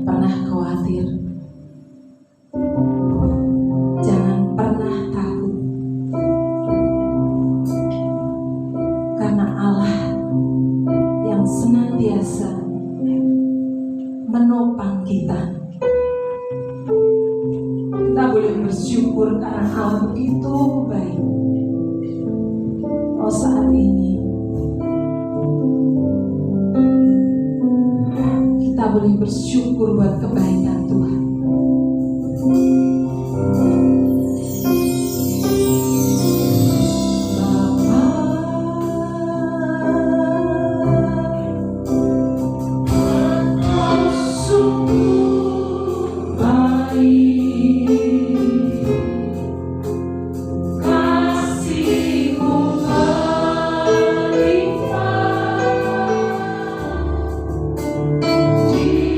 pernah khawatir, jangan pernah takut, karena Allah yang senantiasa menopang kita. Kita boleh bersyukur karena Allah begitu baik. Oh, saat ini kita boleh bersyukur buat kebaikan Tuhan. Kasih-Mu melimpah di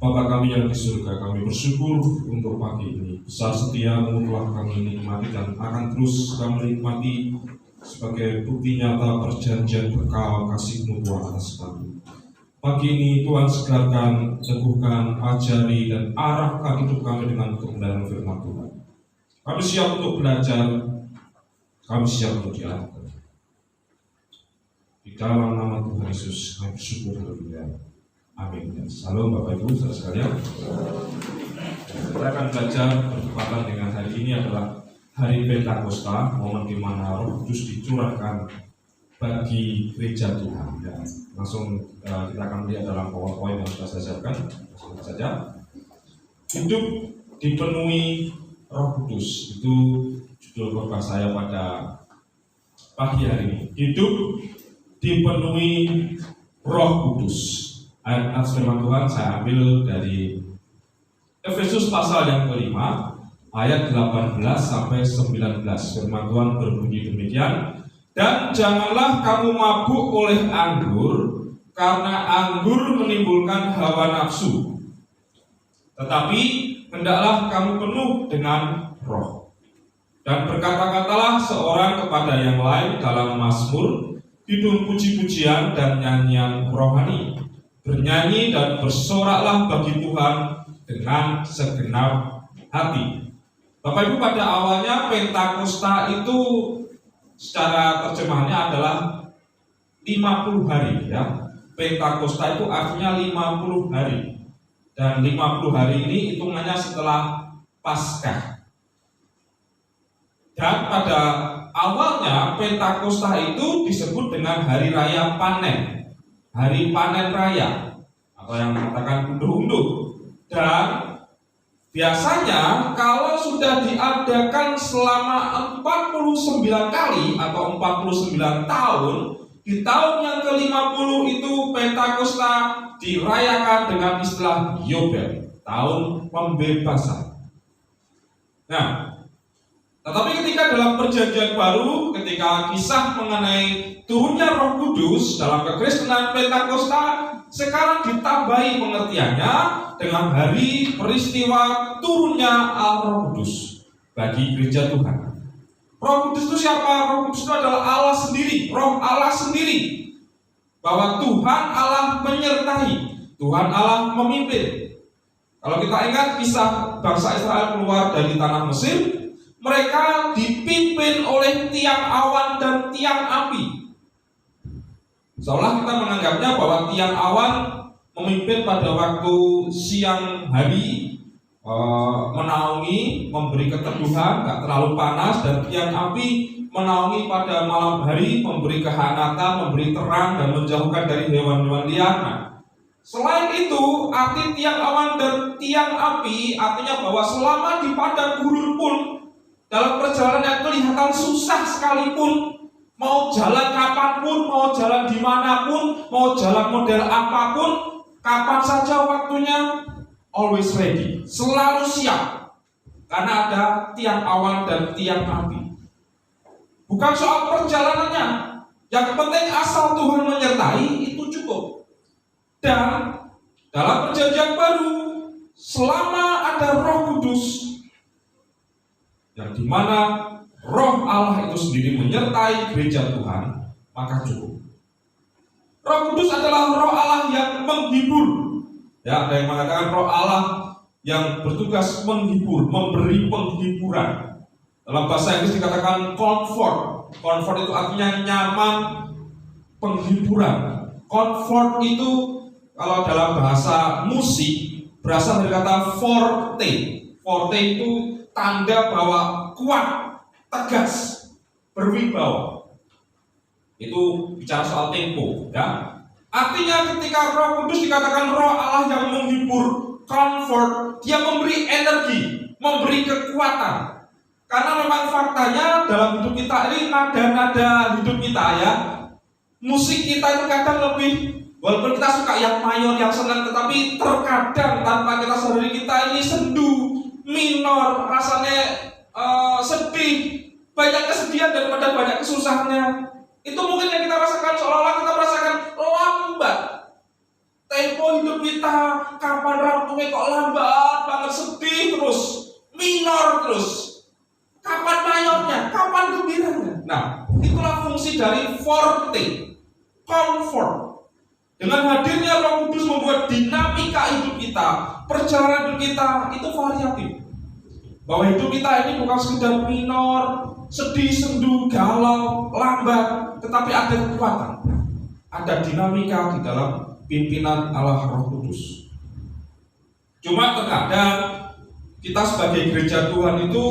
Bapa kami yang di surga, kami bersyukur untuk pagi ini. Besar setiamu telah kami nikmati dan akan terus kami nikmati sebagai bukti nyata perjanjian berkah kasih-Mu Tuhan atas kami. Pagi ini Tuhan segarkan, teguhkan, ajari dan arahkan hidup kami dengan kebenaran firman Tuhan. Kami siap untuk belajar, kami siap untuk diarahkan. Di dalam nama Tuhan Yesus kami bersyukur haleluya. Amin. Salam Bapak Ibu saudara sekalian. Kita akan belajar bertepatan dengan hari ini adalah Hari Pentakosta, momen di mana Roh Kudus dicurahkan bagi gereja Tuhan. Ya, langsung kita akan melihat dalam poin-poin yang sudah saya siapkan. Langsung saja. Hidup dipenuhi Roh Kudus, itu judul khotbah saya pada pagi hari ini. Hidup dipenuhi Roh Kudus. Ayat firman Tuhan saya ambil dari Efesus pasal yang kelima, ayat 18 sampai 19. Firman Tuhan berbunyi demikian. Dan janganlah kamu mabuk oleh anggur, karena anggur menimbulkan hawa nafsu. Tetapi hendaklah kamu penuh dengan Roh. Dan berkata-katalah seorang kepada yang lain dalam mazmur, hidung puji-pujian dan nyanyian rohani. Bernyanyi dan bersoraklah bagi Tuhan dengan segenap hati. Bapak Ibu, pada awalnya Pentakosta itu secara terjemahannya adalah 50 hari ya. Pentakosta itu artinya 50 hari. Dan 50 hari ini hitungannya setelah Paskah. Dan pada awalnya Pentakosta itu disebut dengan hari raya panen. Hari panen raya atau yang mengatakan unduh-unduh. Dan biasanya kalau sudah diadakan selama 49 kali atau 49 tahun, di tahun yang ke-50 itu Pentakosta dirayakan dengan istilah Yobel, tahun pembebasan. Nah, tetapi ketika dalam perjanjian baru, ketika kisah mengenai turunnya Roh Kudus dalam kekristenan Pentakosta, sekarang ditambahi pengertiannya dengan hari peristiwa turunnya Roh Kudus bagi gereja Tuhan. Roh Kudus itu siapa? Roh Kudus itu adalah Allah sendiri, Roh Allah sendiri. Bahwa Tuhan Allah menyertai, Tuhan Allah memimpin. Kalau kita ingat kisah bangsa Israel keluar dari tanah Mesir, mereka dipimpin oleh tiang awan dan tiang api. Seolah kita menganggapnya bahwa tiang awan memimpin pada waktu siang hari, menaungi, memberi keteduhan, gak terlalu panas, dan tiang api menaungi pada malam hari, memberi kehangatan, memberi terang, dan menjauhkan dari hewan-hewan liar. Selain itu, arti tiang awan dan tiang api artinya bahwa selama di padang gurun pun, dalam perjalanan yang kelihatan susah sekalipun, mau jalan kapanpun, mau jalan dimanapun, mau jalan model apapun, kapan saja waktunya, always ready, selalu siap, karena ada tiang awan dan tiang api. Bukan soal perjalanannya, yang penting asal Tuhan menyertai itu cukup. Dan dalam perjanjian baru, selama ada Roh Kudus, yang dimana Roh Allah itu sendiri menyertai gereja Tuhan, maka cukup. Roh Kudus adalah Roh Allah yang menghibur. Ya, ada yang mengatakan Roh Allah yang bertugas menghibur, memberi penghiburan. Dalam bahasa Inggris dikatakan comfort. Comfort itu artinya nyaman, penghiburan. Comfort itu kalau dalam bahasa musik berasal dari kata forte. Forte itu tanda bahwa kuat, tegas, berwibawa. Itu bicara soal tempo, ya. Artinya ketika Roh Kudus dikatakan Roh Allah yang menghibur, comfort, dia memberi energi, memberi kekuatan. Karena memang faktanya dalam hidup kita ini nada-nada hidup kita ya, musik kita itu kadang lebih, walaupun kita suka yang mayor, yang senang, tetapi terkadang tanpa kita sadari kita ini sendu, minor, rasanya sedih, banyak kesedihan daripada banyak kesusahannya. Itu mungkin yang kita rasakan, seolah-olah kita merasakan lambat tempo hidup kita, kapan dari forte, comfort. Dengan hadirnya Roh Kudus membuat dinamika hidup kita, perjalanan hidup kita itu variatif. Bahwa hidup kita ini bukan sekedar minor, sedih, sendu, galau, lambat, tetapi ada kekuatan, ada dinamika di dalam pimpinan Allah Roh Kudus. Cuma terkadang kita sebagai gereja Tuhan itu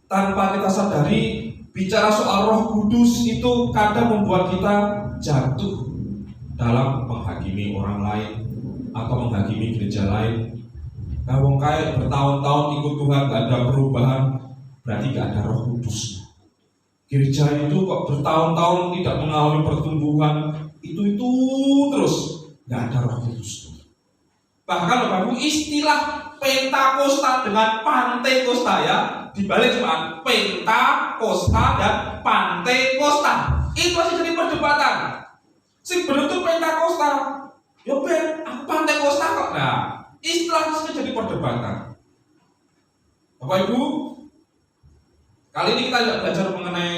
tanpa kita sadari, bicara soal Roh Kudus itu kadang membuat kita jatuh dalam menghakimi orang lain atau menghakimi gereja lain. Nah, wong kayak bertahun-tahun ikut Tuhan gak ada perubahan, berarti gak ada Roh Kudus. Gereja itu kok bertahun-tahun tidak mengalami pertumbuhan, itu terus gak ada Roh Kudus. Bahkan Bapak Ibu, istilah Pentakosta dengan Pantekosta ya, dibalik cuma Pentakosta dan Pantekosta, itu masih jadi perdebatan. Sing beruntung Pentakosta, ya aku Pantekosta kok. Nah, istilah itu jadi perdebatan. Bapak Ibu, kali ini kita tidak belajar mengenai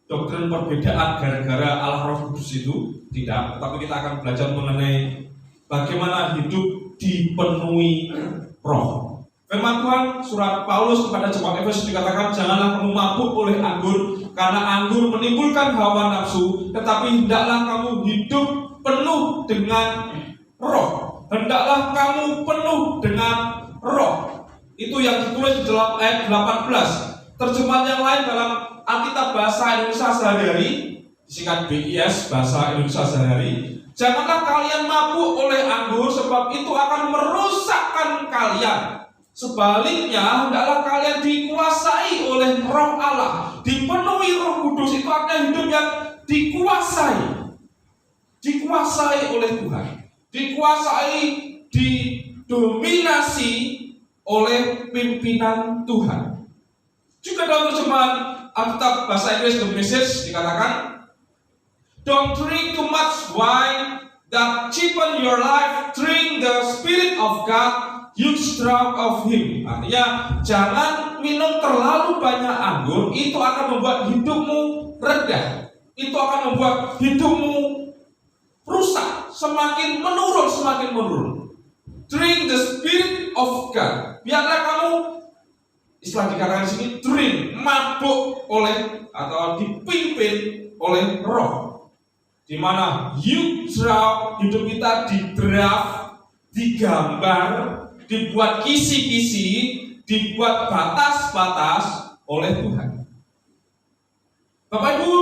doktrin perbedaan gara-gara Allah Roh Kudus itu, tidak. Tetapi kita akan belajar mengenai bagaimana hidup dipenuhi Roh. Firman Tuhan surat Paulus kepada jemaat Efesus dikatakan, janganlah kamu mabuk oleh anggur, karena anggur menimbulkan hawa nafsu, tetapi hendaklah kamu hidup penuh dengan Roh. Hendaklah kamu penuh dengan Roh. Itu yang ditulis di dalam ayat 18. Terjemahan yang lain dalam Alkitab Bahasa Indonesia Sehari-hari, disingkat BIS Bahasa Indonesia Sehari-hari, janganlah kalian mabuk oleh anggur, sebab itu akan merusakkan kalian. Sebaliknya, hendaklah kalian dikuasai oleh Roh Allah. Dipenuhi Roh Kudus itu artinya hidup yang dikuasai. Dikuasai oleh Tuhan. Dikuasai, didominasi oleh pimpinan Tuhan. Juga dalam terjemahan Alkitab Bahasa Inggris The Message dikatakan, don't drink too much wine that cheapen your life. Drink the Spirit of God, huge draught of Him. Artinya, jangan minum terlalu banyak anggur. Itu akan membuat hidupmu rendah. Itu akan membuat hidupmu rusak, semakin menurun. Drink the Spirit of God. Biarlah kamu, istilah dikatakan di sini, drink, mabuk oleh atau dipimpin oleh Roh. Di mana hidup kita didraft, digambar, dibuat kisi-kisi, dibuat batas-batas oleh Tuhan. Bapak Ibu,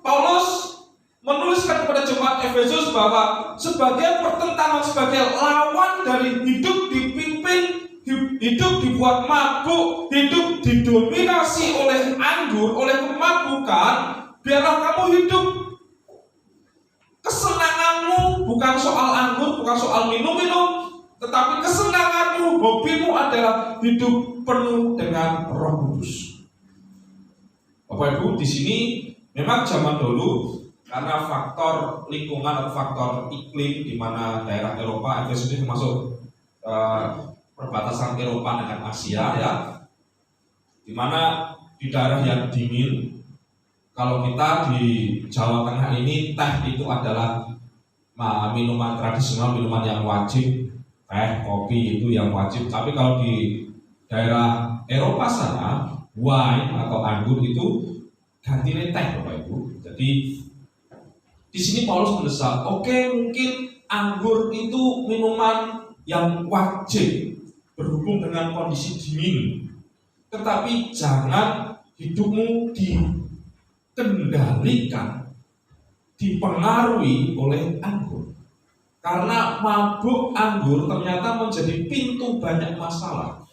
Paulus menuliskan kepada jemaat Efesus bahwa sebagai pertentangan, sebagai lawan dari hidup dipimpin, hidup dibuat mabuk, hidup didominasi oleh anggur, oleh kemabukan, biarlah kamu hidup. Kesenanganmu bukan soal anggur, bukan soal minum-minum, tetapi kesenanganmu, hobimu adalah hidup penuh dengan Roh Kudus. Bapak Ibu, di sini memang zaman dulu karena faktor lingkungan atau faktor iklim di mana daerah Eropa, Efesus ini termasuk perbatasan Eropa dengan Asia ya, di mana di daerah yang dingin. Kalau kita di Jawa Tengah ini, teh itu adalah minuman tradisional, minuman yang wajib. Teh, kopi itu yang wajib. Tapi kalau di daerah Eropa sana, wine atau anggur itu gantinya teh, Bapak Ibu. Jadi di sini Paulus mendesak, oke, mungkin anggur itu minuman yang wajib berhubung dengan kondisi dingin. Tetapi jangan hidupmu dikendalikan, dipengaruhi oleh anggur. Karena mabuk anggur ternyata menjadi pintu banyak masalah.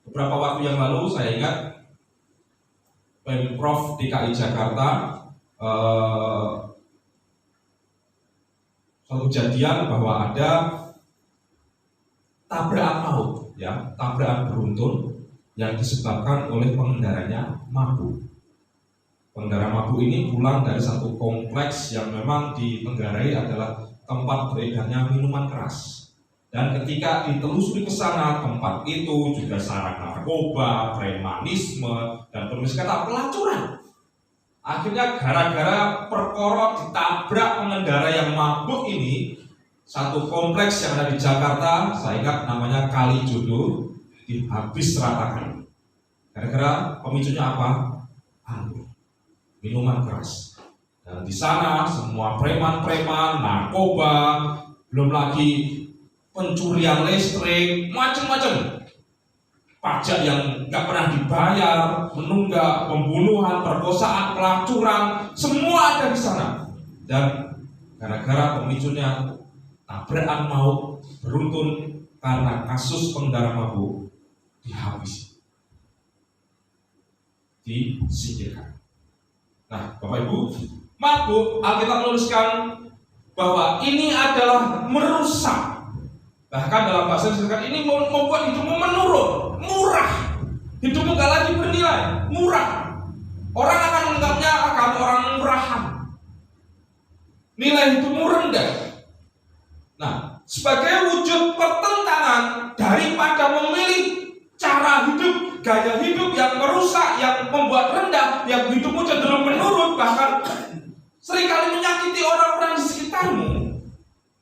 Beberapa waktu yang lalu saya ingat Pemprov DKI Jakarta suatu kejadian bahwa ada tabrakan maut, ya, tabrakan beruntun yang disebabkan oleh pengendaranya mabuk. Pengendara mabuk ini pulang dari satu kompleks yang memang ditenggarai adalah tempat beredarnya minuman keras. Dan ketika ditelusuri ke sana, tempat itu juga sarang narkoba, premanisme, dan pelacuran. Akhirnya gara-gara perkara ditabrak pengendara yang mabuk ini, satu kompleks yang ada di Jakarta, saya ingat namanya Kalijodo, dihabis ratakan. Gara-gara pemicunya apa? Minuman keras. Dan di sana semua preman-preman, narkoba, belum lagi pencurian listrik, macam-macam. Pajak yang nggak pernah dibayar, menunggak, pembunuhan, perkosaan, pelacuran, semua ada di sana. Dan gara-gara pemicunya tabrakan maut beruntun karena kasus pengendara mabuk dihabisi, disingkirkan. Nah, Bapak Ibu, mabuk Alkitab menuliskan bahwa ini adalah merusak. Bahkan dalam bahasa Indonesia ini membuat hidupmu menurun, murah. Hidupmu gak lagi bernilai, murah. Orang akan menganggapnya kamu orang murahan. Nilai hidupmu rendah. Nah, sebagai wujud pertentangan daripada memilih cara hidup, gaya hidup yang merusak, yang membuat rendah, yang hidupmu cenderung menurun, bahkan seringkali menyakiti orang-orang di sekitarmu.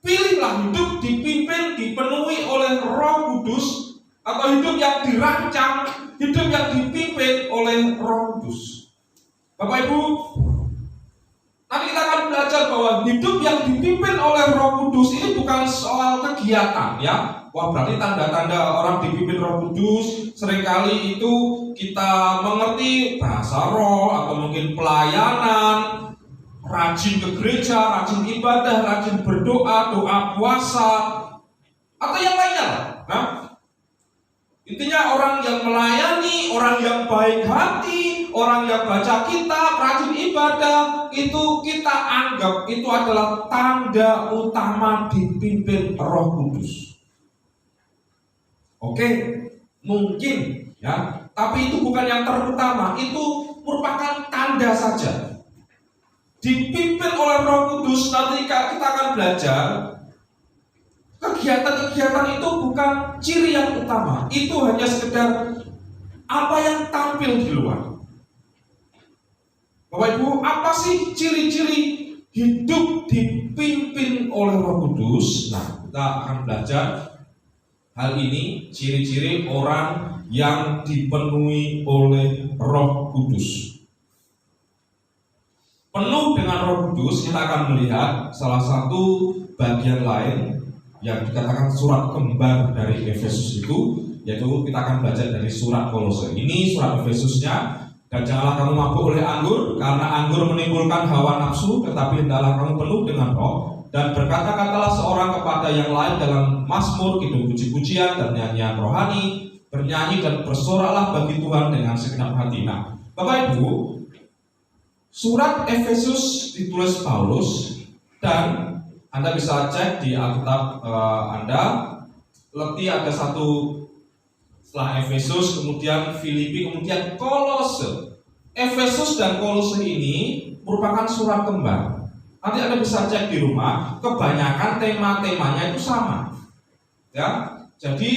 Pilihlah hidup dipimpin, dipenuhi oleh Roh Kudus, atau hidup yang dirancang, hidup yang dipimpin oleh Roh Kudus. Bapak Ibu, nanti kita akan belajar bahwa hidup yang dipimpin oleh Roh Kudus ini bukan soal kegiatan, ya. Wah, berarti tanda-tanda orang dipimpin Roh Kudus seringkali itu kita mengerti bahasa roh atau mungkin pelayanan, rajin ke gereja, rajin ibadah, rajin berdoa, doa puasa, atau yang lainnya. Nah, intinya orang yang melayani, orang yang baik hati, orang yang baca kitab, rajin ibadah, itu kita anggap itu adalah tanda utama dipimpin Roh Kudus. Oke, mungkin ya, tapi itu bukan yang terutama, itu merupakan tanda saja. Dipimpin oleh Roh Kudus, nanti kita akan belajar kegiatan-kegiatan itu bukan ciri yang utama, itu hanya sekedar apa yang tampil di luar. Bapak Ibu, apa sih ciri-ciri hidup dipimpin oleh Roh Kudus? Nah, kita akan belajar hal ini, ciri-ciri orang yang dipenuhi oleh Roh Kudus. Penuh dengan Roh Kudus, kita akan melihat salah satu bagian lain yang dikatakan surat kembar dari Efesus itu, yaitu kita akan belajar dari surat Kolose. Ini surat Efesusnya. Dan janganlah kamu mabuk oleh anggur, karena anggur menimbulkan hawa nafsu, tetapi hendaklah kamu penuh dengan Roh. Dan berkata-katalah seorang kepada yang lain dalam mazmur, kidung puji-pujian dan nyanyian rohani, bernyanyi dan bersoraklah bagi Tuhan dengan segenap hati. Nah, Bapak Ibu, surat Efesus ditulis Paulus, dan Anda bisa cek di Alkitab Anda. Leti ada satu setelah Efesus, kemudian Filipi, kemudian Kolose. Efesus dan Kolose ini merupakan surat kembar. Nanti Anda bisa cek di rumah, kebanyakan tema-temanya itu sama. Ya, jadi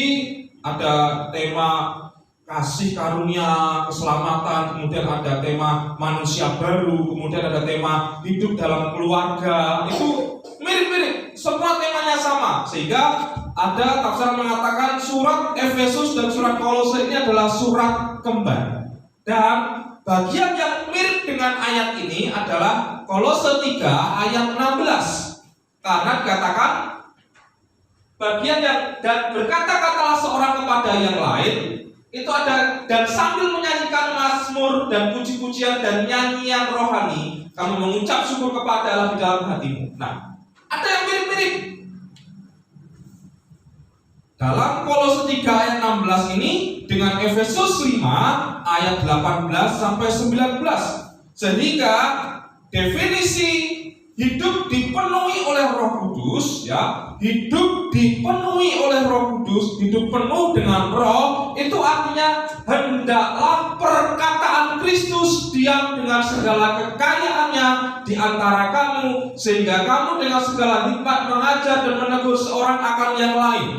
ada tema kasih karunia, keselamatan, kemudian ada tema manusia baru, kemudian ada tema hidup dalam keluarga. Itu mirip-mirip, semua temanya sama. Sehingga ada tafsir mengatakan surat Efesus dan surat Kolose ini adalah surat kembar. Dan bagian yang mirip dengan ayat ini adalah Kolose 3 ayat 16. Karena dikatakan bagian yang dan berkata-katalah seorang kepada yang lain, itu ada, dan sambil menyanyikan mazmur dan puji-pujian dan nyanyian rohani, kamu mengucap syukur kepada Allah di dalam hatimu. Nah, ada yang mirip-mirip. Dalam Kolose 3 ayat 16 ini dengan Efesus 5 ayat 18 sampai 19. Sehingga definisi hidup dipenuhi oleh Roh Kudus, ya, hidup dipenuhi oleh Roh Kudus, hidup penuh dengan Roh, itu artinya hendaklah perkataan Kristus diam dengan segala kekayaannya di antara kamu, sehingga kamu dengan segala hikmat mengajar dan menegur seorang akan yang lain.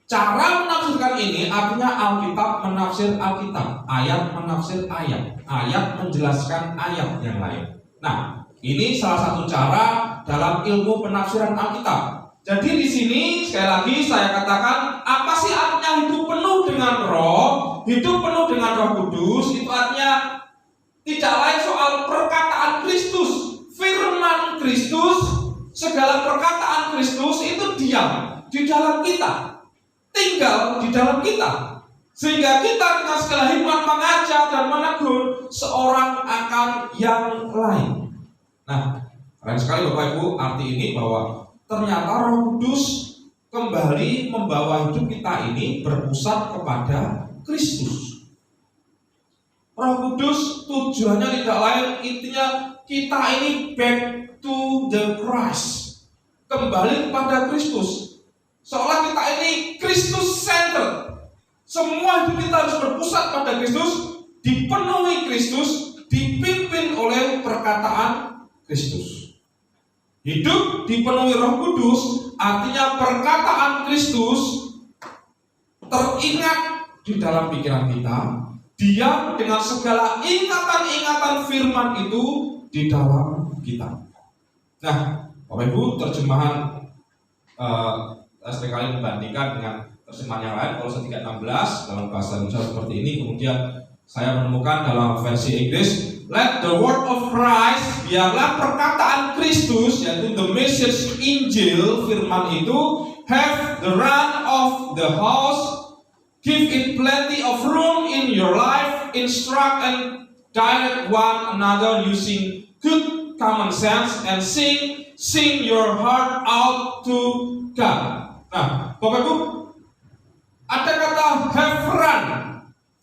Cara menafsirkan ini artinya Alkitab menafsir Alkitab, ayat menafsir ayat, ayat menjelaskan ayat yang lain. Nah, ini salah satu cara dalam ilmu penafsiran Alkitab. Jadi di sini sekali lagi saya katakan, apa sih artinya hidup penuh dengan Roh? Hidup penuh dengan Roh Kudus itu artinya tidak lain soal perkataan Kristus, firman Kristus, segala perkataan Kristus itu diam di dalam kita, tinggal di dalam kita, sehingga kita dengan segala hikmat mengajar dan menegur seorang akan yang lain. Nah, keren sekali Bapak Ibu arti ini, bahwa ternyata Roh Kudus kembali membawa hidup kita ini berpusat kepada Kristus. Roh Kudus tujuannya tidak lain, intinya kita ini back to the Christ, kembali kepada Kristus. Seolah kita ini Kristus centered. Semua hidup kita harus berpusat pada Kristus, dipenuhi Kristus, dipimpin oleh perkataan Kristus. Hidup dipenuhi Roh Kudus artinya perkataan Kristus teringat di dalam pikiran kita, diam dengan segala ingatan-ingatan firman itu di dalam kita. Nah, Bapak Ibu, terjemahan seringkali membandingkan dengan terjemahan yang lain. Kolose 3:16 dalam bahasa Indonesia seperti ini. Kemudian saya menemukan dalam versi Inggris, let the word of Christ, biarlah perkataan Kristus, yaitu the message Injil, firman itu, have the run of the house, give it plenty of room in your life, instruct and direct one another using good common sense, and sing your heart out to God. Nah, Bapak Ibu, ada kata have run.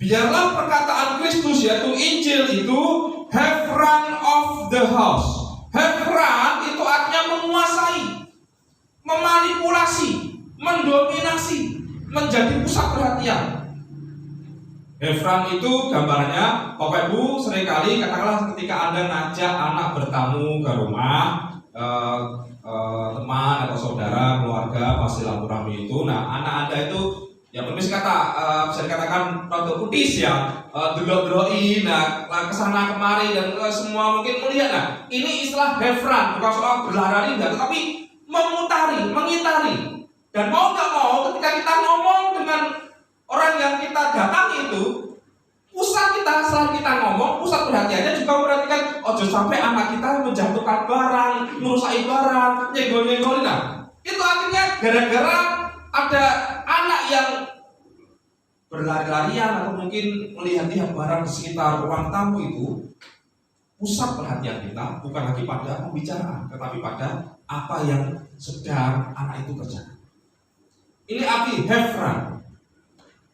Biarlah perkataan Kristus, yaitu Injil itu, have run of the house. Have run itu artinya menguasai, memanipulasi, mendominasi, menjadi pusat perhatian. Have run itu gambarnya, Bapak Ibu seringkali katakanlah ketika Anda ngajak anak bertamu ke rumah, teman atau saudara, keluarga, pas silaturahmi itu, nah anak Anda itu ya permis kata bisa dikatakan produk kutis ya, delok-deloki, nah kesana kemari dan semua mungkin melihat. Nah ini istilah have run, bukan soal berlari enggak, tetapi memutari, mengitari. Dan mau nggak mau ketika kita ngomong dengan orang yang kita datangi itu, pusat kita setelah kita ngomong, pusat perhatiannya juga memperhatikan ojo sampai anak kita menjatuhkan barang, merusak barang, nyenggol-nyenggol. Nah, itu akhirnya gara-gara ada anak yang berlari-larian atau mungkin melihat-lihat barang di sekitar ruang tamu itu, pusat perhatian kita bukan lagi pada pembicaraan, tetapi pada apa yang sedang anak itu kerjakan. Ini arti have run.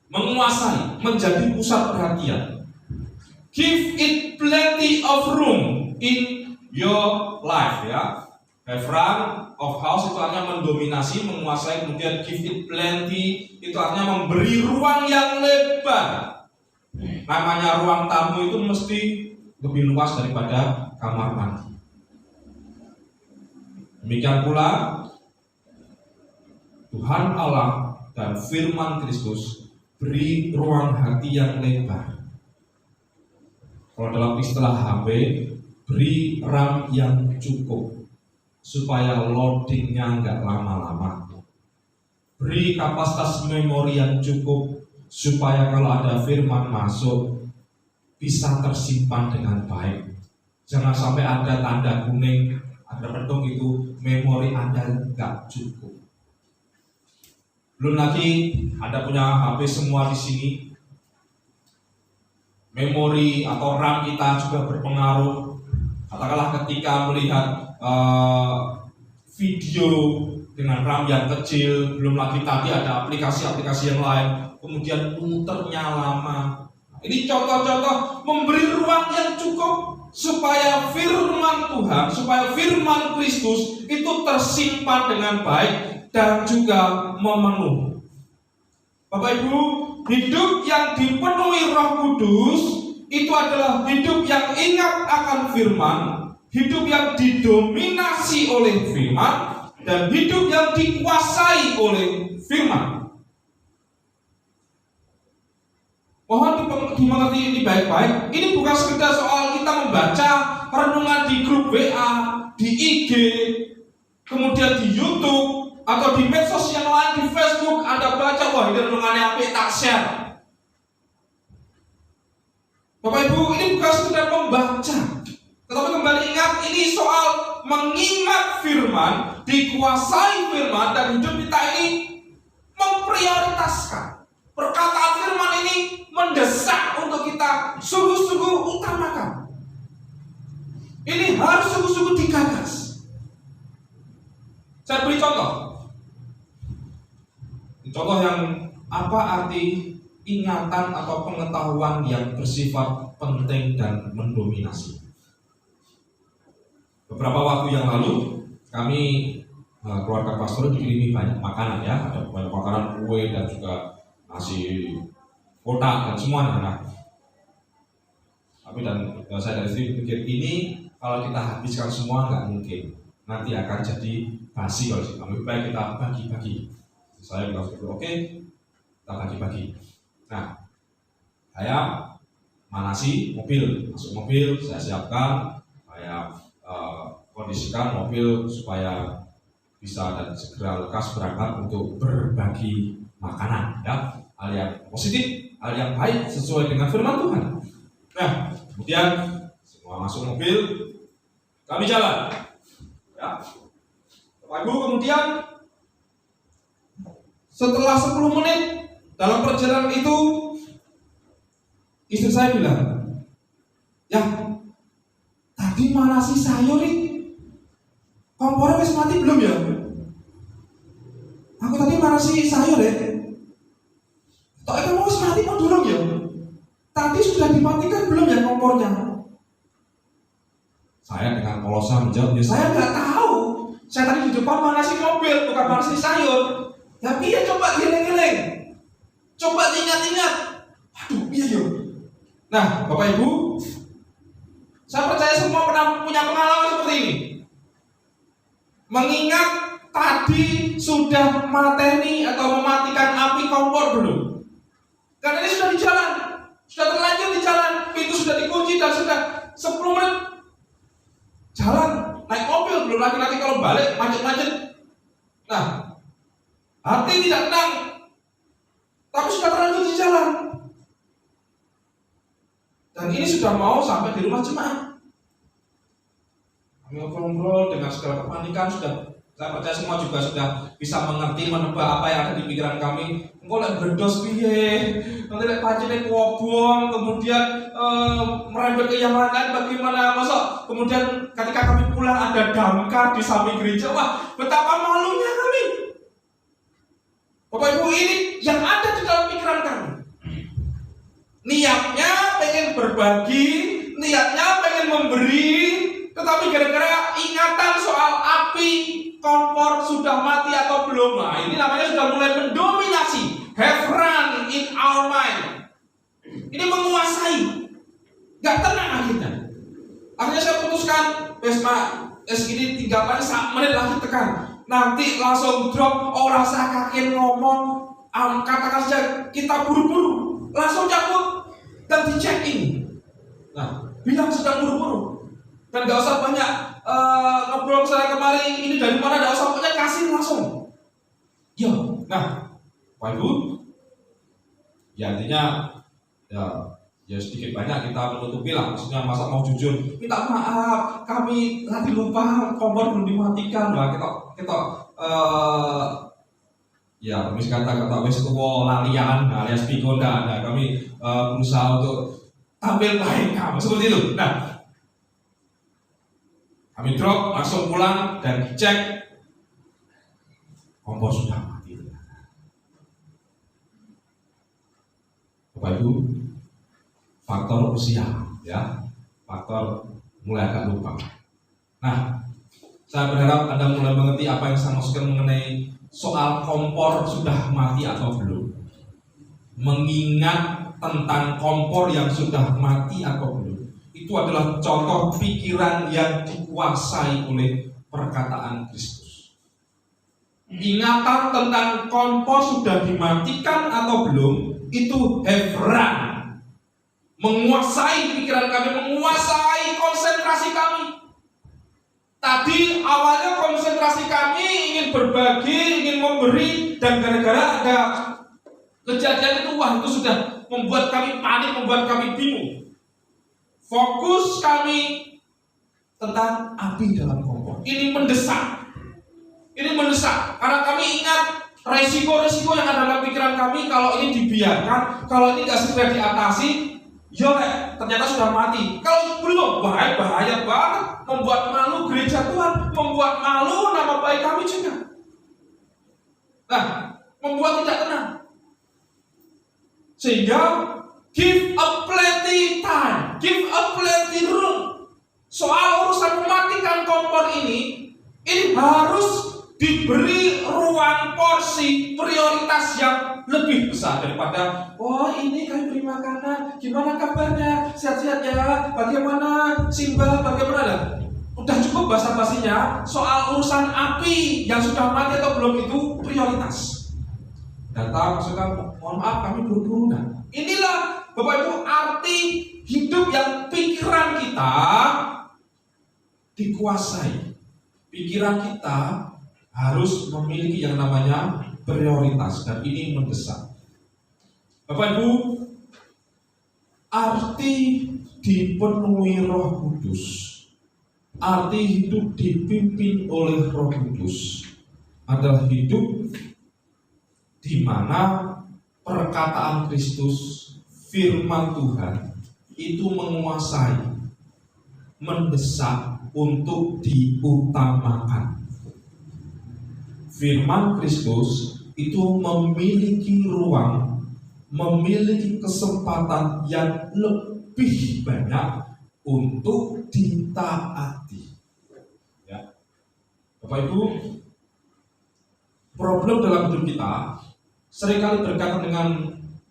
Menguasai, menjadi pusat perhatian. Give it plenty of room in your life, ya. Have run of house itu artinya mendominasi, menguasai. Kemudian give it plenty itu artinya memberi ruang yang lebar. Namanya ruang tamu itu mesti lebih luas daripada kamar mandi. Demikian pula Tuhan Allah dan firman Kristus beri ruang hati yang lebar. Kalau dalam istilah HB, beri RAM yang cukup supaya loadingnya nggak lama-lama. Beri kapasitas memori yang cukup supaya kalau ada firman masuk bisa tersimpan dengan baik. Jangan sampai ada tanda kuning, ada petung itu memori Anda nggak cukup. Belum lagi Anda punya HP semua di sini. Memori atau RAM kita juga berpengaruh. Katakanlah ketika melihat video dengan RAM yang kecil, belum lagi tadi ada aplikasi-aplikasi yang lain, kemudian muternya lama. Ini contoh-contoh memberi ruang yang cukup supaya firman Tuhan, supaya firman Kristus itu tersimpan dengan baik dan juga memenuhi. Bapak Ibu, hidup yang dipenuhi Roh Kudus itu adalah hidup yang ingat akan firman, hidup yang didominasi oleh firman, dan hidup yang dikuasai oleh firman. Mohon dimengerti ini baik-baik. Ini bukan sekedar soal kita membaca renungan di grup WA, di IG, kemudian di YouTube atau di medsos yang lain, di Facebook. Anda baca, wah ini renungannya apik, tak share. Bapak Ibu, ini bukan sekedar membaca, tetapi kembali ingat, ini soal mengingat firman, dikuasai firman, dan hidup kita ini memprioritaskan. Perkataan firman ini mendesak untuk kita sungguh-sungguh utamakan. Ini harus sungguh-sungguh digagas. Saya beri contoh. Contoh yang apa arti ingatan atau pengetahuan yang bersifat penting dan mendominasi. Beberapa waktu yang lalu kami keluarga pastor dikirimi banyak makanan ya, ada banyak makanan, kue dan juga nasi kotak dan semuanya. Nah, tapi saya dari sini pikir ini kalau kita habiskan semua nggak mungkin, nanti akan jadi basi kalau kita. Lebih baik kita bagi-bagi. Saya bilang seperti oke, kita bagi-bagi. Nah, saya manasi mobil, masuk mobil, saya siapkan, saya kondisikan mobil supaya bisa dan segera lekas berangkat untuk berbagi makanan, ya, hal yang positif, hal yang baik sesuai dengan firman Tuhan. Nah, kemudian semua masuk mobil, kami jalan, ya. Bapak Ibu, kemudian setelah 10 menit dalam perjalanan itu, istri saya bilang, ya, tadi mana si sayur ini? Kompornya wis mati belum ya? Aku tadi mana si sayur ya? Tok kamu wis mati mau durung ya? Tadi sudah dimatikan belum ya kompornya? Saya dengan polosan menjawab, ya saya nggak tahu. Saya tadi di depan mana si mobil, bukan mana si sayur. Tapi ya coba geleng-geleng, coba ingat-ingat. Aduh, iya yo. Nah, Bapak Ibu, saya percaya semua pernah punya pengalaman seperti ini. Mengingat tadi sudah mateni atau mematikan api kompor belum? Karena ini sudah di jalan, sudah terlanjur di jalan, pintu sudah dikunci dan sudah 10 menit jalan, naik mobil, belum lagi nanti kalau balik macet-macet. Nah, hati tidak tenang, tapi sudah terlanjur di jalan. Dan ini sudah mau sampai di rumah jemaat. Kami ngobrol dengan segala kepanikan, saya percaya semua juga sudah bisa mengerti, menebak apa yang ada di pikiran kami. Engko lek berdos piye, nanti lek pancene kuobong, kemudian merembet ke yang lain bagaimana, masa kemudian ketika kami pulang ada damkar di samping gereja, wah betapa malunya kami. Bapak Ibu, ini yang ada di dalam pikiran kami. Niatnya pengen berbagi, niatnya pengen memberi, tetapi gara-gara ingatan soal api kompor sudah mati atau belum, nah ini namanya sudah mulai mendominasi, have run in our mind. Ini menguasai, nggak tenang akhirnya. Akhirnya saya putuskan, ini tinggal lagi 1 menit lagi tekan, nanti langsung drop, orang saya kaget ngomong, katakan saja kita buru-buru, langsung cabut dan dicek ini. Nah, bilang sedang buru-buru. Dan gak usah banyak ngobrol saya kemarin ini dari mana, gak usah pokoknya kasih langsung. Yo, nah, Pak Ibu, ya artinya ya sedikit banyak kita menutupi lah. Maksudnya masa mau jujur, minta maaf, kami tadi lupa kompor belum dimatikan lah. Kita ya kami kata wes tuwo lalian alias pikonda. Nah, kami berusaha untuk tampil baik kamu seperti itu. Nah, kami drop, langsung pulang dan dicek kompor sudah mati. Bapak Ibu, faktor usia, ya, faktor mulai agak lupa. Nah, saya berharap Anda mulai mengerti apa yang saya maksudkan mengenai soal kompor sudah mati atau belum. Mengingat tentang kompor yang sudah mati atau belum, itu adalah contoh pikiran yang dikuasai oleh perkataan Kristus. Ingatan tentang kompor sudah dimatikan atau belum, itu have run menguasai pikiran kami, menguasai konsentrasi kami. Tadi awalnya konsentrasi kami ingin berbagi, ingin memberi, dan gara-gara ada kejadian itu, wah itu sudah membuat kami panik, membuat kami bingung. Fokus kami tentang api dalam kompor. Ini mendesak. Ini mendesak karena kami ingat resiko-resiko yang ada dalam pikiran kami kalau ini dibiarkan, kalau ini tidak segera diatasi, ternyata sudah mati. Kalau belum, bahaya banget, membuat malu gereja Tuhan, membuat malu nama baik kami juga. Nah, membuat tidak tenang. Sehingga give a plenty time, give a plenty room. Soal urusan mematikan kompor ini harus diberi ruang porsi prioritas yang lebih besar daripada ini kami beri makanan, gimana kabarnya, sehat-sehat ya, bagaimana Simba, bagaimana lah. Udah cukup basa-basinya. Soal urusan api yang sudah mati atau belum itu prioritas. Datang maksudnya, mohon maaf kami buru-buru. Nah, inilah Bapak Ibu arti hidup yang pikiran kita dikuasai. Pikiran kita harus memiliki yang namanya prioritas, dan ini mendesak. Bapak Ibu, arti dipenuhi Roh Kudus, arti hidup dipimpin oleh Roh Kudus adalah hidup di mana perkataan Kristus, firman Tuhan itu menguasai, mendesak untuk diutamakan. Firman Kristus itu memiliki ruang, memiliki kesempatan yang lebih banyak untuk ditaati. Ya. Bapak Ibu, problem dalam hidup kita seringkali berkaitan dengan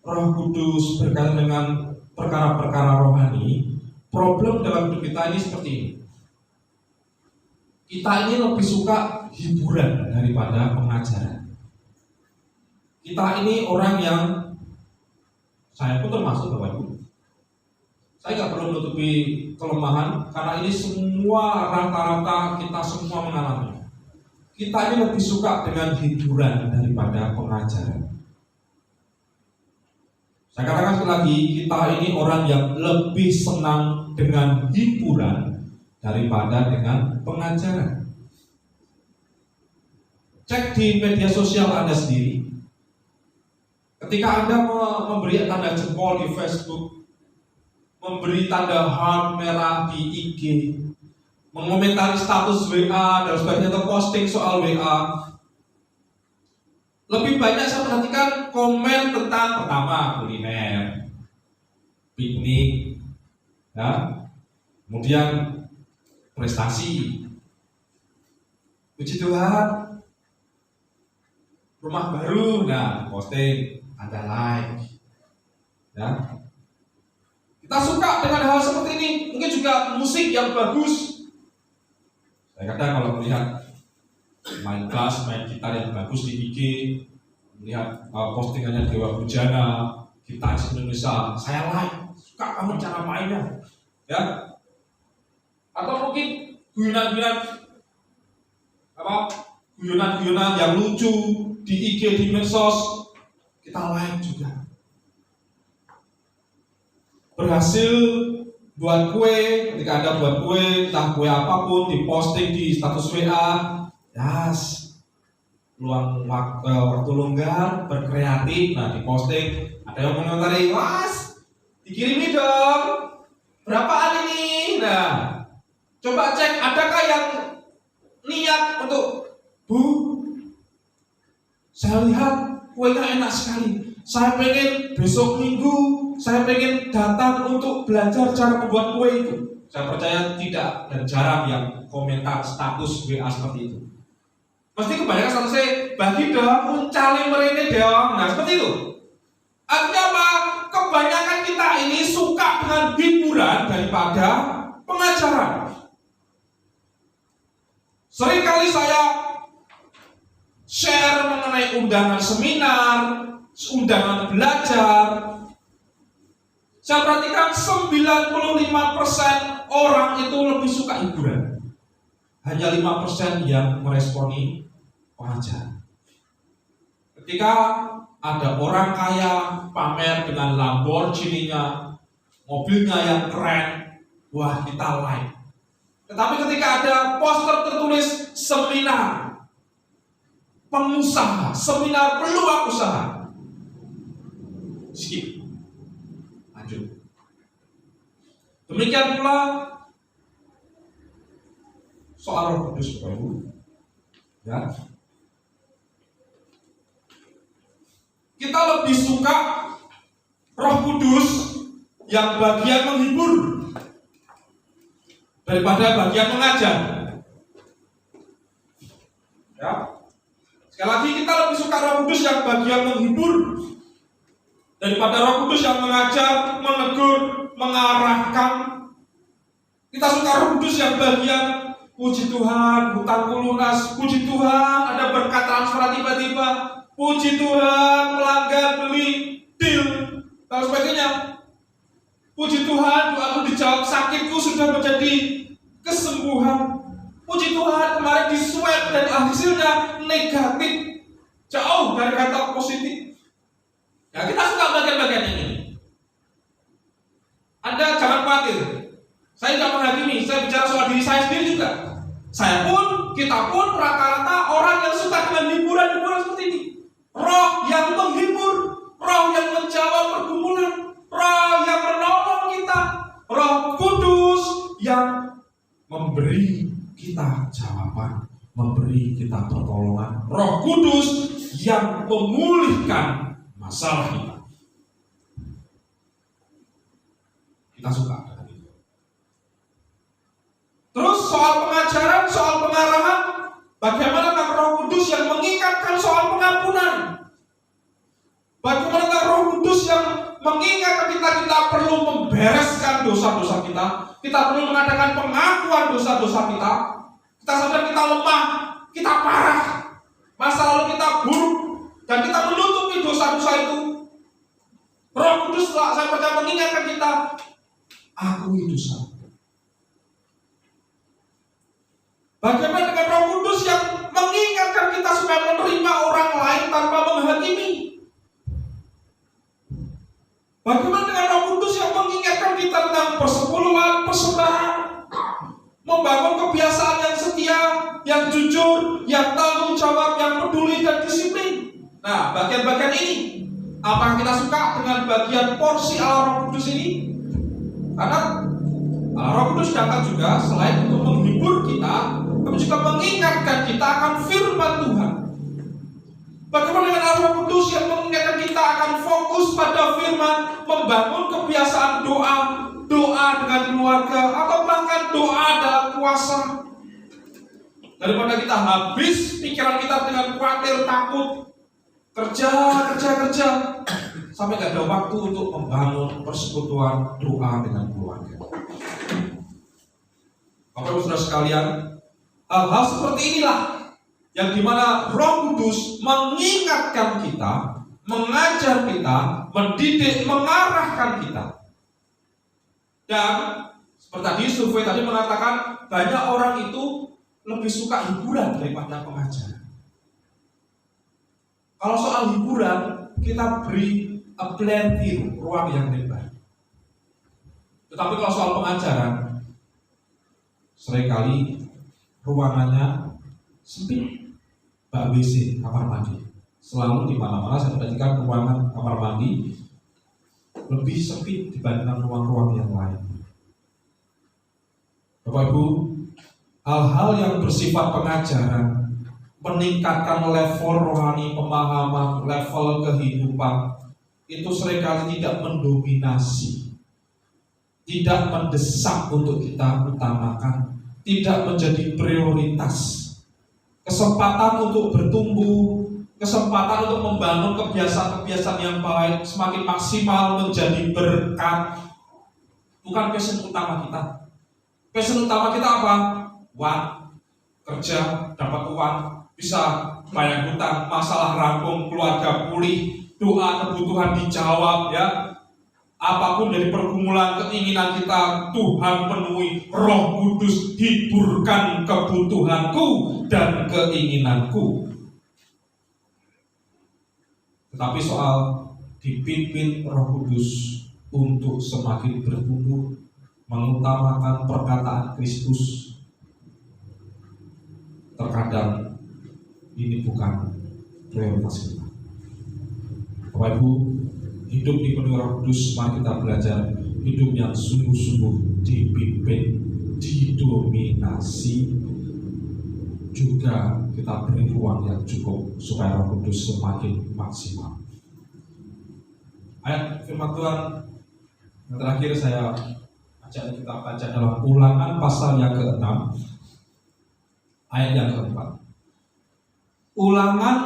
Roh Kudus, berkaitan dengan perkara-perkara rohani. Problem dalam hidup kita ini seperti ini. Kita ini lebih suka hiburan daripada pengajaran. Kita ini orang yang, saya pun termasuk Bapak Ibu, saya nggak perlu menutupi kelemahan karena ini semua rata-rata kita semua mengalami. Kita ini lebih suka dengan hiburan daripada pengajaran. Saya katakan sekali lagi, kita ini orang yang lebih senang dengan hiburan daripada dengan pengajaran. Cek di media sosial Anda sendiri. Ketika Anda memberi tanda jempol di Facebook, memberi tanda heart merah di IG, mengomentari status WA dan sebagainya, atau posting soal WA, lebih banyak saya perhatikan komen tentang pertama kuliner, piknik, ya, kemudian prestasi, puji Tuhan, rumah baru, nah posting, ada like, ya. Kita suka dengan hal seperti ini. Mungkin juga musik yang bagus. Saya kata kalau melihat main bass, main gitar yang bagus di IG, melihat postingannya Dewa Bujana, gitaris Indonesia, saya like, suka kamu cara mainnya, ya. Atau mungkin guyonan yang lucu di IG, di medsos, kita like juga. Berhasil buat kue, ketika Anda buat kue, entah kue apapun, diposting di status WA, luang waktu longgar, berkreatif, nah diposting, ada yang mengomentari, Mas, dikirimi dong, berapaan ini? Nah, coba cek, adakah yang niat untuk, Bu, saya lihat kuenya enak sekali, saya pengen besok minggu, saya pengen datang untuk belajar cara membuat kue itu. Saya percaya tidak, dan jarang yang komentar status WA seperti itu. Pasti kebanyakan statusnya, bagi dong, uncali merene dong. Nah seperti itu. Artinya apa? Kebanyakan kita ini suka dengan hiburan daripada pengajaran. Seringkali saya share mengenai undangan seminar, undangan belajar. Saya perhatikan 95% orang itu lebih suka hiburan. Hanya 5% yang meresponi pengajaran. Ketika ada orang kaya pamer dengan Lamborghini-nya, mobilnya yang keren, wah kita like. Tetapi ketika ada poster tertulis seminar pengusaha, seminar peluang usaha, skip, lanjut. Demikian pula soal Roh Kudus, Bapak Ibu. Ya. Kita lebih suka Roh Kudus yang bagian menghibur daripada bagian mengajar. Ya. Sekali lagi, kita lebih suka Roh Kudus yang bagian menghibur daripada Roh Kudus yang mengajar, menegur, mengarahkan. Kita suka Roh Kudus yang bagian puji Tuhan, hutangku lunas, puji Tuhan, ada berkat transfer tiba-tiba, puji Tuhan, pelanggan beli, deal, dan sebagainya. Puji Tuhan, doaku dijawab, sakitku sudah menjadi kesembuhan. Puji Tuhan, kemarin di swab dan hasilnya negatif, jauh dari kata positif. Ya, kita suka bagian-bagian ini. Anda jangan khawatir, saya tidak menghakimi, saya bicara soal diri saya sendiri juga. Saya pun, kita pun rata-rata orang yang suka dengan hiburan-hiburan seperti ini. Roh yang menghibur, roh yang menjawab pergumulan, roh yang menolong kita, Roh Kudus yang memberi kita jawaban, memberi kita pertolongan, Roh Kudus yang memulihkan masalah kita. Kita suka dengan itu. Terus soal pengajaran, soal pengarahan, bagaimana dengan Roh Kudus yang mengingatkan soal pengampunan? Bagaimana dengan Roh Kudus yang mengingatkan kita perlu membereskan dosa-dosa kita, kita perlu mengadakan pengakuan dosa-dosa kita. Kita sadar kita lemah, kita parah, masa lalu kita buruk, dan kita menutupi dosa-dosa itu. Roh Kudus, saya percaya, mengingatkan kita, akui dosa. Bagaimana dengan Roh Kudus yang mengingatkan kita supaya menerima orang lain tanpa menghakimi? Bagaimana dengan Roh Kudus yang mengingatkan kita tentang persepuluhan, persembahan, membangun kebiasaan yang setia, yang jujur, yang tanggung jawab, yang peduli dan disiplin? Nah, bagian-bagian ini, apakah kita suka dengan bagian porsi Allah Roh Kudus ini? Karena Allah Roh Kudus datang juga selain untuk menghibur kita, tapi juga mengingatkan kita akan firman Tuhan. Bagaimana dengan Allah Roh Kudus yang mengingatkan kita akan fokus pada firman, membangun kebiasaan doa, doa dengan keluarga, atau bahkan doa dalam puasa. Daripada kita habis pikiran kita dengan khawatir, takut, kerja, sampai gak ada waktu untuk membangun persekutuan doa dengan keluarga. Bapak Ibu Saudara sekalian, hal-hal seperti inilah yang dimana Roh Kudus mengingatkan kita, mengajar kita, mendidik, mengarahkan kita. Dan seperti tadi survei tadi mengatakan banyak orang itu lebih suka hiburan daripada pengajaran. Kalau soal hiburan, kita beri plenty, ruang yang lebar. Tetapi kalau soal pengajaran, seringkali ruangannya sempit. Bak WC, kamar mandi. Selalu di mana-mana saya perhatikan ruangan kamar mandi lebih sempit dibandingkan ruang-ruang yang lain. Bapak Ibu, hal-hal yang bersifat pengajaran, meningkatkan level rohani, pemahaman, level kehidupan, itu seringkali tidak mendominasi, tidak mendesak untuk kita utamakan, tidak menjadi prioritas. Kesempatan untuk bertumbuh, kesempatan untuk membangun kebiasaan-kebiasaan yang baik semakin maksimal, menjadi berkat, bukan passion utama kita. Passion utama kita apa? Uang, kerja, dapat uang, bisa bayar hutang, masalah rampung, keluarga pulih, doa kebutuhan dijawab, ya. apapun dari pergumulan keinginan kita, Tuhan penuhi, Roh Kudus hiburkan kebutuhanku dan keinginanku. Tetapi soal dipimpin Roh Kudus untuk semakin bertumbuh, mengutamakan perkataan Kristus, terkadang ini bukan prioritas kita. Bapak Ibu, hidup dipenuhi Roh Kudus, mari kita belajar hidup yang sungguh-sungguh dipimpin, didominasi, juga kita beri ruang yang cukup supaya Roh Kudus semakin maksimal. Ayat firman Tuhan yang terakhir saya ajak kita baca dalam Ulangan pasal yang ke-6 ayat yang ke-4. Ulangan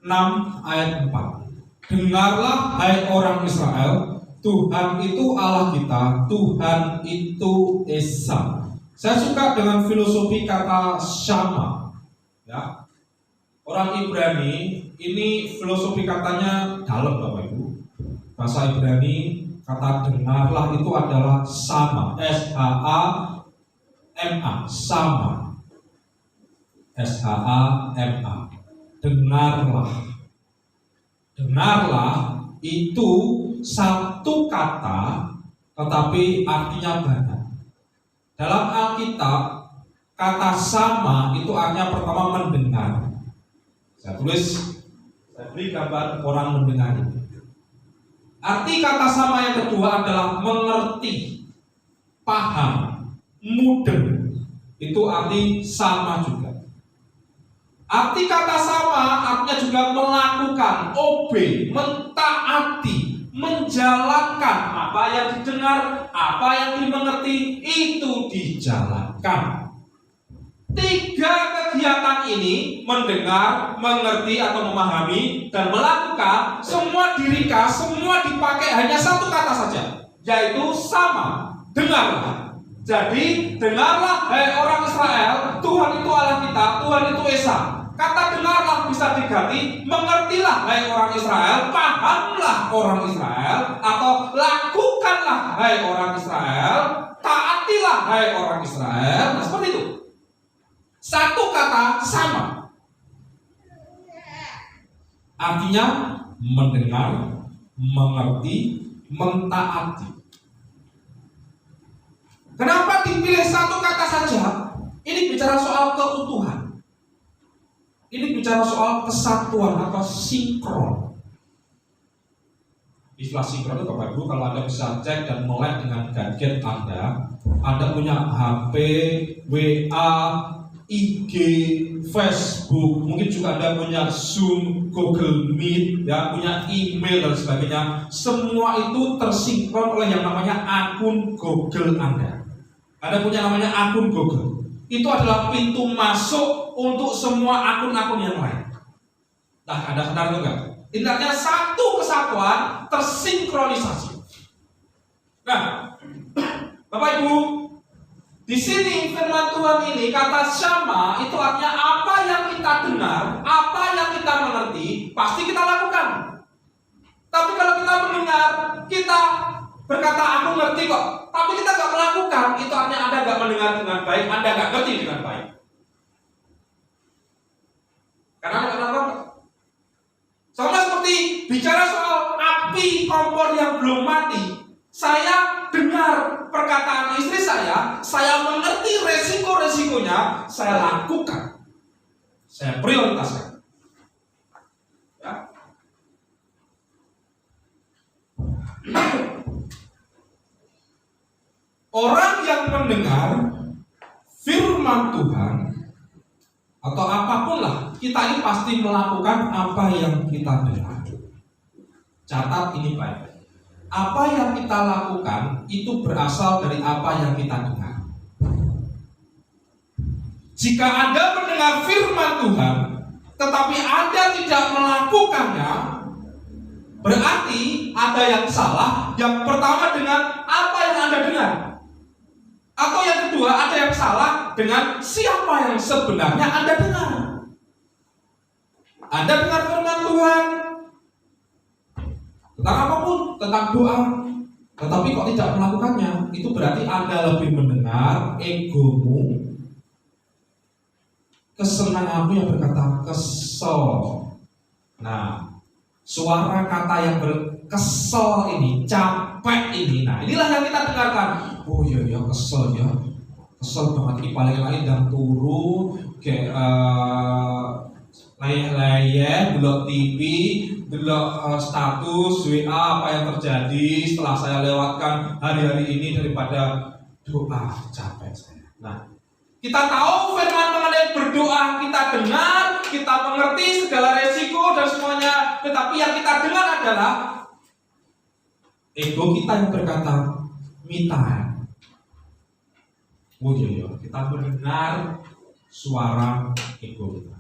6 ayat 4. Dengarlah hai orang Israel, Tuhan itu Allah kita, Tuhan itu Esa. Saya suka dengan filosofi kata syama. Ya. Orang Ibrani ini filosofi katanya dalam, Bapak Ibu. Bahasa Ibrani kata dengarlah itu adalah sama, S-H-A-M-A, sama, S-H-A-M-A. Dengarlah. Dengarlah itu satu kata tetapi artinya banyak. Dalam Alkitab kata sama itu artinya pertama mendengar. Saya beri gambar orang mendengar ini. Arti kata sama yang kedua adalah mengerti, paham, mudeng. Itu arti sama juga. Arti kata sama artinya juga melakukan, obey, mentaati, menjalankan apa yang didengar, apa yang dimengerti, itu dijalankan. Tiga kegiatan ini, mendengar, mengerti atau memahami, dan melakukan, semua diringkas, semua dipakai hanya satu kata saja, yaitu sama, dengarlah. Jadi, dengarlah hai orang Israel, Tuhan itu Allah kita, Tuhan itu Esa. Kata dengarlah bisa diganti mengertilah hai orang Israel, pahamlah orang Israel, atau lakukanlah hai orang Israel, taatilah hai orang Israel. Nah, seperti itu. Satu kata sama. Artinya mendengar, mengerti, mentaati. Kenapa dipilih satu kata saja? Ini bicara soal keutuhan. Ini bicara soal kesatuan atau sinkron. Istilah sinkron itu Bapak Ibu, kalau Anda bisa cek dan melek dengan gadget Anda punya HP, WA, IG, Facebook, mungkin juga Anda punya Zoom, Google Meet, ya, punya email dan sebagainya. Semua itu tersinkron oleh yang namanya akun Google Anda. Anda punya namanya akun Google. Itu adalah pintu masuk untuk semua akun-akun yang lain. Nah, Anda sadar itu enggak? Intinya satu kesatuan tersinkronisasi. Nah, Bapak Ibu, di sini firman Tuhan ini kata syama itu artinya apa yang kita dengar, apa yang kita mengerti, pasti kita lakukan. Tapi kalau kita mendengar, kita berkata aku ngerti kok, tapi kita gak melakukan, itu artinya Anda gak mendengar dengan baik, Anda gak ngerti dengan baik. Karena Anda gak melakukan. Sama seperti bicara soal api kompor yang belum mati. Saya dengar perkataan istri saya mengerti resiko-resikonya, saya lakukan, saya prioritaskan. Ya. Orang yang mendengar firman Tuhan atau apapun lah, kita ini pasti melakukan apa yang kita dengar. Catat ini baik. Apa yang kita lakukan itu berasal dari apa yang kita dengar. Jika Anda mendengar firman Tuhan, tetapi Anda tidak melakukannya, berarti ada yang salah. Yang pertama dengan apa yang Anda dengar, atau yang kedua ada yang salah dengan siapa yang sebenarnya Anda dengar. Anda dengar firman Tuhan tentang apapun, tentang doa, Tetapi kok tidak melakukannya, itu berarti Anda lebih mendengar egomu, kesenanganmu yang berkata kesel. Nah, suara kata yang berkesel ini, capek ini, nah inilah yang kita dengarkan. Oh iya ya, kesel ya, kesel banget. Ini paling lain dan turu kayak layeh-layeh, delok TV, delok status WA apa yang terjadi setelah saya lewatkan hari-hari ini daripada doa. Capek saya. Nah, kita tahu firman mengenai berdoa, kita dengar, kita mengerti segala resiko dan semuanya, tetapi yang kita dengar adalah ego kita yang berkata me time. Oh iya, kita mendengar suara ego kita.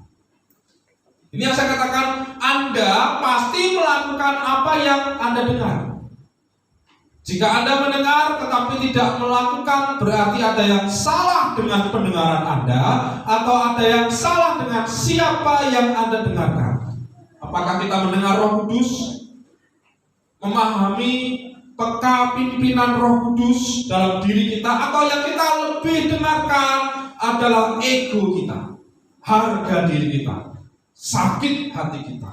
Ini yang saya katakan, Anda pasti melakukan apa yang Anda dengar. Jika Anda mendengar tetapi tidak melakukan, berarti ada yang salah dengan pendengaran Anda, atau ada yang salah dengan siapa yang Anda dengarkan. Apakah kita mendengar Roh Kudus, memahami peka pimpinan Roh Kudus dalam diri kita, atau yang kita lebih dengarkan adalah ego kita, harga diri kita, sakit hati kita.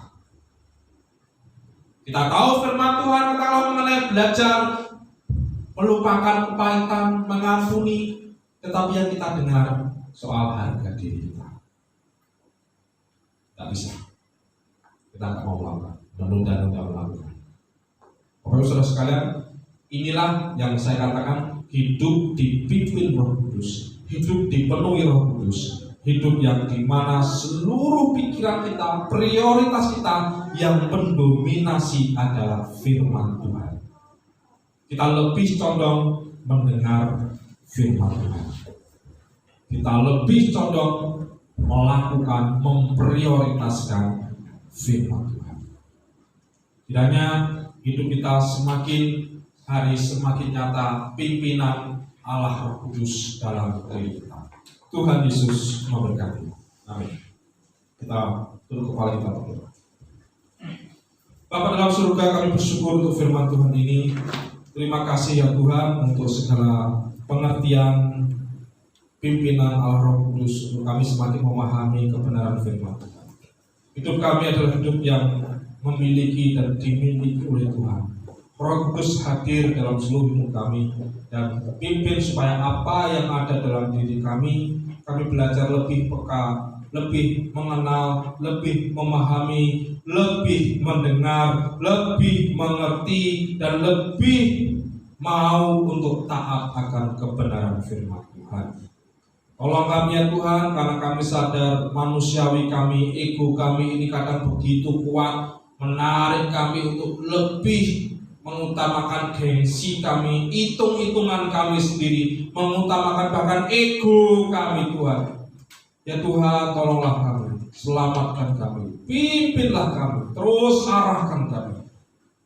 Kita tahu firman Tuhan kalau mengenai belajar melupakan kepahitan, mengampuni, tetapi yang kita dengar soal harga diri kita. Tidak bisa. Kita tidak mau melakukan, menunda-nunda melakukan. Bapak Ibu Saudara sekalian, inilah yang saya katakan hidup dipimpin Roh Kudus, hidup dipenuhi Roh Kudus, hidup yang dimana seluruh pikiran kita, prioritas kita yang mendominasi adalah firman Tuhan. Kita lebih condong mendengar firman Tuhan. Kita lebih condong melakukan, memprioritaskan firman Tuhan. Kiranya hidup kita semakin hari semakin nyata pimpinan Allah Roh Kudus dalam diri kita. Tuhan Yesus memberkati. Amin. Kita tunduk kepala kita berdoa. Bapa dalam surga, kami bersyukur untuk firman Tuhan ini. Terima kasih ya Tuhan untuk segala pengertian pimpinan Allah Roh Kudus untuk kami semakin memahami kebenaran firman Tuhan. Hidup kami adalah hidup yang memiliki dan dimiliki oleh Tuhan. Roh Kudus hadir dalam seluruh hidup kami dan pimpin supaya apa yang ada dalam diri kami belajar lebih peka, lebih mengenal, lebih memahami, lebih mendengar, lebih mengerti, dan lebih mau untuk taat akan kebenaran firman Tuhan. Tolong kami ya Tuhan, karena kami sadar manusiawi kami, ego kami ini kadang begitu kuat, menarik kami untuk lebih mengutamakan gengsi kami, hitung-hitungan kami sendiri, mengutamakan bahkan ego kami Tuhan. Ya Tuhan, tolonglah kami, selamatkan kami, pimpinlah kami, terus arahkan kami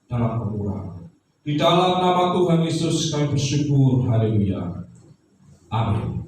dalam kemurahan. Di dalam nama Tuhan Yesus kami bersyukur, haleluya, amin.